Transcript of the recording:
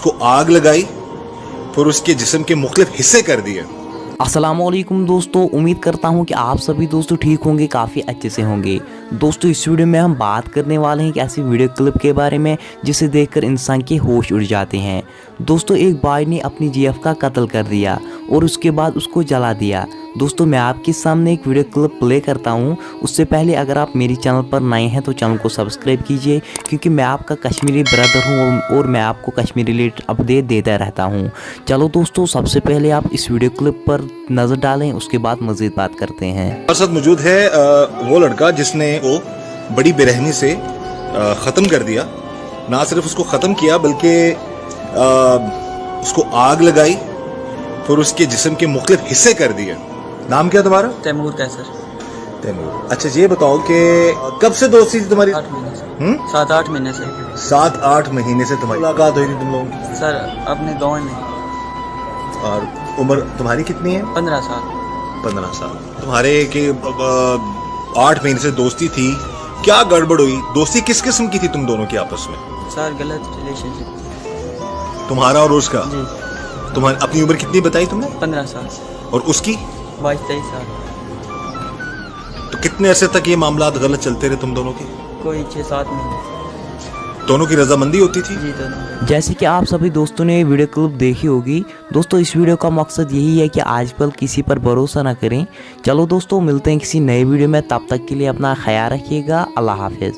उसको आग लगाई, फिर उसके जिस्म के मुख्तलिफ हिस्से कर दिए। अस्सलामुअलैकुम दोस्तों, उम्मीद करता हूँ कि आप सभी दोस्तों ठीक होंगे, काफ़ी अच्छे से होंगे। दोस्तों इस वीडियो में हम बात करने वाले हैं कि ऐसी वीडियो क्लिप के बारे में जिसे देखकर इंसान के होश उड़ जाते हैं। दोस्तों एक भाई ने अपनी जीएफ का कत्ल कर दिया और उसके बाद उसको जला दिया। दोस्तों मैं आपके सामने एक वीडियो क्लिप प्ले करता हूँ। उससे पहले अगर आप मेरी चैनल पर नए हैं तो चैनल को सब्सक्राइब कीजिए, क्योंकि मैं आपका कश्मीरी ब्रदर हूँ और मैं आपको कश्मीरी रिलेटेड अपडेट देता रहता हूँ। चलो दोस्तों सबसे पहले आप इस वीडियो क्लिप पर नज़र डालें, उसके बाद मज़ीद बात करते हैं। हमारे साथ मौजूद है वो लड़का जिसने वो बड़ी बेरहमी से ख़त्म कर दिया। ना सिर्फ उसको ख़त्म किया बल्कि उसको आग लगाई, फिर उसके जिस्म के मुख्तलिफ हिस्से कर दिए। नाम क्या तुम्हारा? तैमूर कैसर। तैमूर। अच्छा ये बताओ कि कब से दोस्ती थी तुम्हारी? 8 महीने से। 7-8 महीने से। 7-8 महीने से तुम्हारी मुलाकात हुई थी तुम लोगों की? सर अपने गाँव में। और उम्र तुम्हारी कितनी है? 15 साल। 15 साल। तुम्हारे कि 8 महीने से दोस्ती थी, क्या गड़बड़ हुई? दोस्ती किस किस्म की थी तुम दोनों की आपस में? सर गलत रिलेशनशिप। तुम्हारा और उसका? जी। तुम्हारी अपनी उम्र कितनी बताई तुमने? 15 साल। और उसकी? 22-23 साल। तो कितने अरसे तक ये मामला गलत चलते रहे तुम दोनों के? कोई 6-7 महीने। दोनों की रजामंदी होती थी? जी दोनों। जैसे कि आप सभी दोस्तों ने वीडियो क्लिप देखी होगी। दोस्तों इस वीडियो का मकसद यही है कि आजकल किसी पर भरोसा ना करें। चलो दोस्तों मिलते हैं किसी नए वीडियो में, तब तक के लिए अपना ख्याल रखिएगा। अल्लाह हाफिज़।